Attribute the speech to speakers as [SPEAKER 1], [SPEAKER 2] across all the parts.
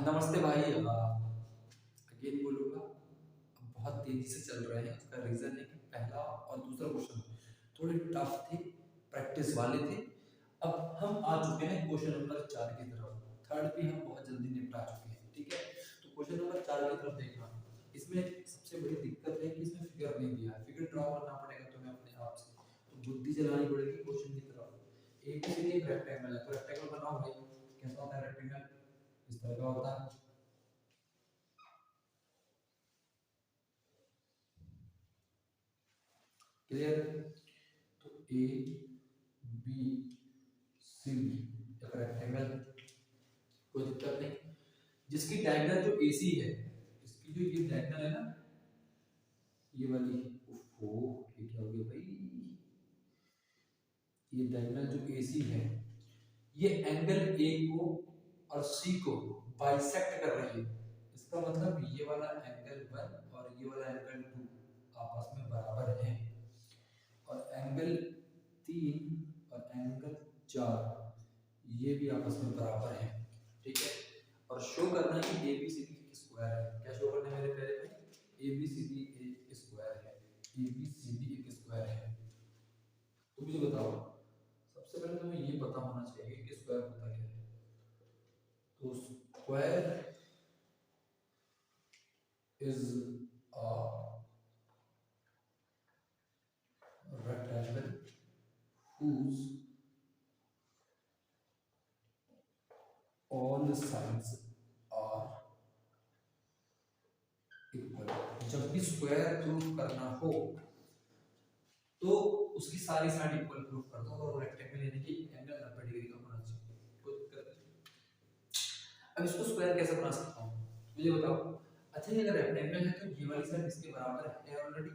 [SPEAKER 1] नमस्ते भाई। अगेन बोलूँगा, बहुत तेज़ी से चल रहे हैं। उसका रीज़न है कि पहला और दूसरा क्वेश्चन थोड़े टफ थे, प्रैक्टिस वाले थे। अब हम आ चुके हैं क्वेश्चन नंबर 4 की तरफ। थर्ड भी हम बहुत जल्दी निपटा चुके हैं, ठीक है। तो क्वेश्चन नंबर 4 की तरफ देखना। इसमें सबसे बड़ी दिक्कत है कि इसमें फिगर नहीं दिया है। फिगर ड्रॉ करना पड़ेगा तुम्हें अपने आप से, तो बुद्धि चलानी पड़ेगी क्वेश्चन की तरफ। एक के लिए एक रेक्टेंगल है, तो रेक्टेंगल बनाओ भाई। कैसा होता है रेक्टेंगल? इस तरह का होता है। क्लियर? तो ए बी सी एक रेक्टेंगल, कोई दिक्कत नहीं। जिसकी डायगोनल जो एसी है, इसकी जो ये डायगोनल है ना, ये वाली, ओफो ये क्या हो गया भाई, ये डायगोनल जो एसी है, ये एंगल ए को और सी को बाइसेक्ट कर रही है। इसका मतलब ये वाला एंगल 1 और ये वाला एंगल 2 आपस में बराबर हैं, और एंगल 3 और एंगल 4 ये भी आपस में बराबर हैं, ठीक है। और शो करना है कि ए बी सी डी एक स्क्वायर है। क्या शो करना है मेरे प्यारे भाई? ए बी सी डी एक स्क्वायर है। ए बी सी डी एक स्क्वायर है। तो मुझे बताओ, सबसे पहले तुम्हें ये पता होना चाहिए कि स्क्वायर होता क्या है। तो square is a rectangle whose all sides are equal। जब भी स्क्वायर प्रूफ करना हो तो उसकी सारी साइड इक्वल प्रूफ कर दो, और रेक्टेंगल यानी कि एंगल 90 डिग्री का होना चाहिए। कोई दिक्कत नहीं। अब इसको स्क्वायर कैसे बना सकता हूँ मुझे बताओ। अच्छा, ये अगर रेक्टेंगल है तो ये वाली साइड इसके बराबर है ऑलरेडी,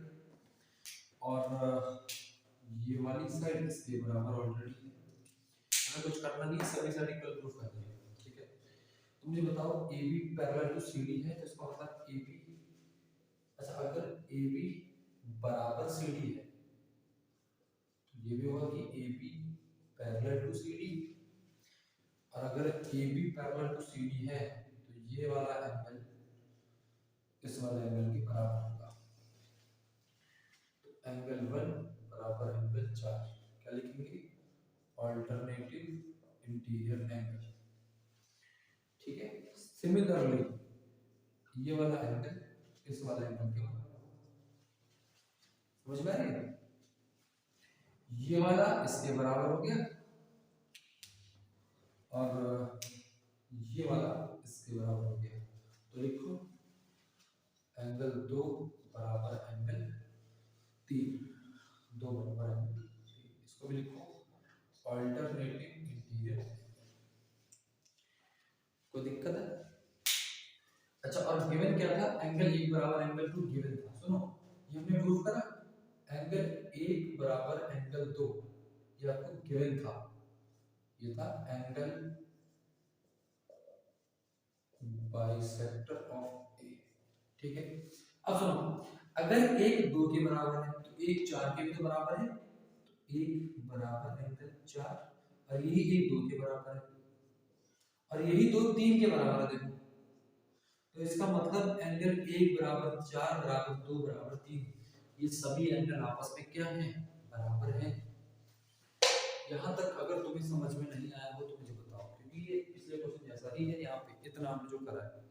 [SPEAKER 1] और ये वाली साइड इसके बराबर ऑलरेडी है। हमें कुछ करना नहीं है, सभी साइड इक्वल प्रूफ कर देंगे, ठीक है। तो मुझे बताओ, A B parallel to C D है, तो इसका मतलब ए बी, अच्छा अगर ए बी बराबर सी डी है तो ये भी होगा कि A B parallel to C D, और अगर A B parallel to C D है तो ये वाला एंगल इस वाले एंगल के बराबर होगा। तो एंगल 1 बराबर एंगल 4, क्या लिखेंगे? अल्टरनेटिव इंटीरियर एंगल, ठीक है। सिमिलरली ये वाला एंगल इस वाला एंगल के बराबर होगा। समझ में आ रही है? ये वाला इसके बराबर हो गया, और ये वाला इसके बराबर हो गया। तो लिखो एंगल 2 बराबर एंगल 3, 2 बराबर एंगल 3। इसको भी लिखो अल्टरनेटिव इंटीरियर। कोई दिक्कत है? अच्छा, और गिवन क्या था? एंगल 1 बराबर एंगल 2 गिवन था। सुनो, ये हमने प्रूफ करा। एंगल 1 बराबर एंगल 2 ये आपको गिवन था। ये था एंगल बाइसेक्टर ऑफ ए, ठीक है। अब सुनो, अगर एक 2 के बराबर है तो एक 4 के भी तो बराबर है, तो एक बराबर एंगल 4, और यही एक 2 के बराबर है, और यही दो 3 के बराबर है। देखो, तो इसका मतलब एंगल 1 बराबर 4 बराबर 2 बराबर 3, ये सभी एंगल आपस में क्या हैं? बराबर हैं। यहाँ तक अगर तुम्हें समझ में नहीं आया हो तो मुझे बताओ, क्योंकि ये पिछले क्वेश्चन जैसा ही है। यहाँ पे इतना हमने जो करा है,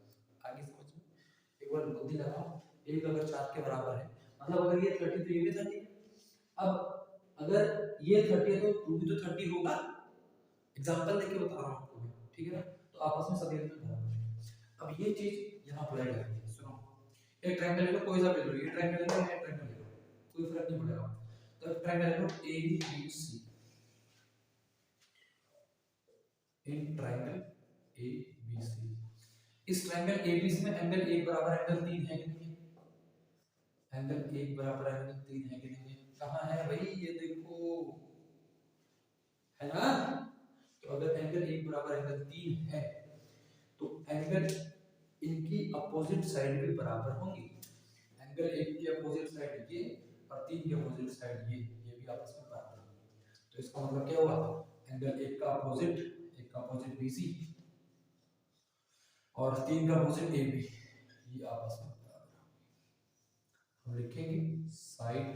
[SPEAKER 1] आगे समझ में एक बार बुद्धि लगाओ। एक अगर 4 के बराबर है, मतलब अगर ये 30 तो ये भी 30। अब अगर ये 30 है तो 2 भी तो 30 होगा। एग्जांपल देके बता रहा हूँ आपको मैं, ठीक है ना। तो आपस में सभी एंगल बराबर है। अब ये चीज यहाँ अप्लाई करेंगे। सुनो, एक ट्रायंगल लो, कोई सा भी लो, ये ट्रायंगल लो, ये ट्रायंगल लो, कोई फर्क नहीं पड़ेगा। तो एक ट्रायंगल लो A B C, in triangle A B C, इस ट्रायंगल ए बी सी में एंगल 1 बराबर एंगल 3 है कि नहीं? एंगल 1 बराबर एंगल 3 है कि नहीं? कहाँ है भाई? ये देखो, है ना। तो अगर एंगल 1 बराबर एंगल 3 है तो एंगल इनकी अपोजिट साइड भी बराबर होंगी। एंगल 1 की अपोजिट साइड ये, और 3 की अपोजिट साइड ये भी आपस में बराबर होंगी। तो इसका मतलब क्या हुआ? एंगल 1 का अपोजिट BC और 3 का अपोजिट ए बी, ये आपस में बराबर है। हम लिखेंगे side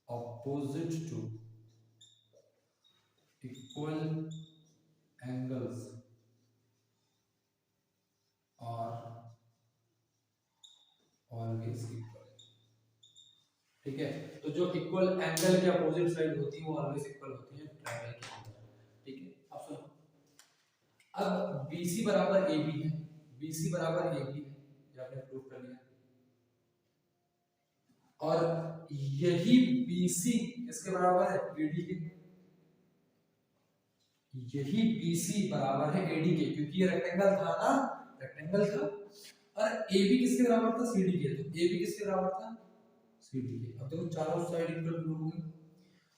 [SPEAKER 1] opposite to equal angles are always equal। ठीक है, तो जो इक्वल एंगल के अपोजिट साइड होती है वो ऑलवेज इक्वल होती है ट्रायंगल के अंदर। ठीक है, अब सुनो, अब BC बराबर AB है, BC बराबर AB है, ये आपने प्रूव कर लिया, और यही BC इसके बराबर है AD के, यही BC बराबर है AD के, क्योंकि ये रेक्टेंगल था ना, रेक्टेंगल था, और AB किसके बराबर था, CD के, तो AB किसके बराबर था, CD के। अब देखो चारों साइड इक्वल प्रूफ हो गई,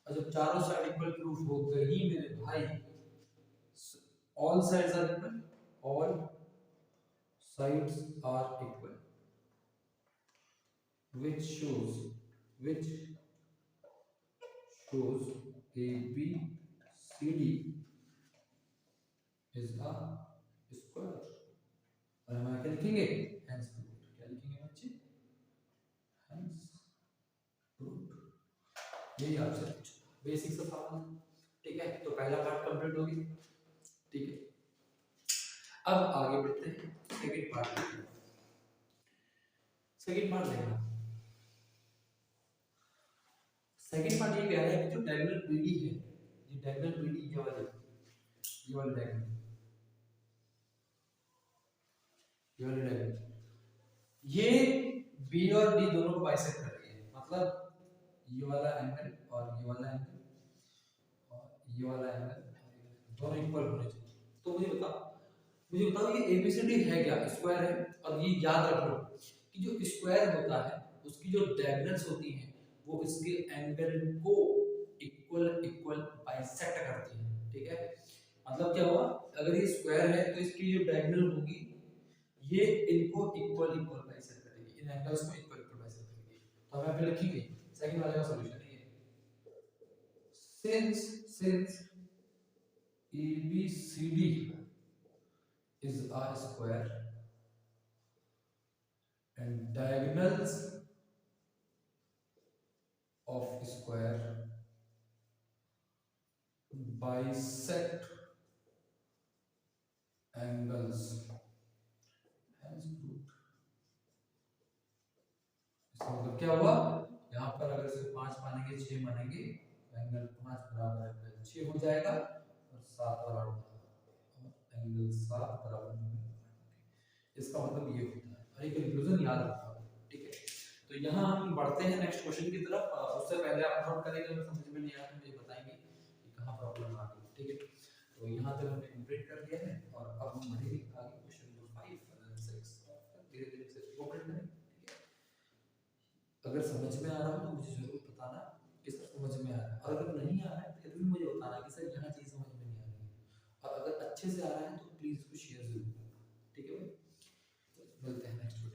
[SPEAKER 1] और जब चारों साइड इक्वल प्रूफ हो गई मेरे भाई, ऑल साइड्स आर इक्वल, ऑल sides are equal, which shows ABCD is a square। और हम क्या लिखेंगे, hence proved। क्या लिखेंगे बच्चे, hence proved। यही आपसे बेसिक सा सवाल। ठीक है, तो पहला पार्ट कंप्लीट हो गया। ठीक है, अब आगे बढ़ते हैं सेकंड पार्ट में। सेकंड पार्ट देखना, सेकंड पार्ट ये कह रहा है कि जो डायगोनल बीडी है, ये डायगोनल बीडी ये वाला डायगोनल, ये वाला डायगोनल, ये बी और डी दोनों को बाइसेक्ट कर रही है, मतलब ये वाला एंगल और ये वाला एंगल और ये वाला एंगल दोनों इक्वल होने चाहिए। तो मुझे बताओ ये एबीसीडी है क्या, स्क्वायर है। और ये याद रख लो कि जो स्क्वायर होता है उसकी जो डायगोनल्स होती हैं वो इसके एंगल को इक्वल इक्वल बाइसेक्ट करती हैं। ठीक है, मतलब क्या हुआ, अगर ये स्क्वायर है तो इसकी जो डायगोनल होगी ये इनको इक्वल इक्वल बाइसेक्ट करेगी, इन एंगल्स को इक्वल इक्वल बाइसेक्ट करेगी। तो हम यहाँ पे लिखेंगे सेकंड वाले का सॉल्यूशन है ये, since ABCD is a square and diagonals of square bisect angles, hence proved। इसका मतलब क्या हुआ, यहाँ पर अगर सिर्फ 5 मानेंगे 6 मानेंगे तो एंगल 5 बराबर एंगल 6 हो जाएगा और 7 बराबर एंगल 7 बराबर एंगल। इसका मतलब ये होता है, और एक कंक्लूजन याद रखना। ठीक है, तो यहाँ हम बढ़ते हैं नेक्स्ट क्वेश्चन की तरफ। उससे पहले आप नोट करेंगे, अगर समझ में नहीं आया तो मुझे बताएंगे कि कहाँ प्रॉब्लम आ गई। ठीक है, तो यहाँ तक हमने कंप्लीट कर दिया है और अब हम बढ़ेंगे आगे क्वेश्चन नंबर 5 और 6, धीरे धीरे से कंप्लीट करेंगे। ठीक है, अगर समझ में आ रहा हो तो मुझे जरूर बताना कि सर समझ में आ रहा है, और अगर नहीं आ रहा है फिर भी मुझे बताना कि सर यहाँ चीज़ समझ में नहीं आ रही है, और अगर अच्छे से आ रहा है तो प्लीज़ इसको शेयर जरूर करना। ठीक है भाई, मिलते हैं नेक्स्ट।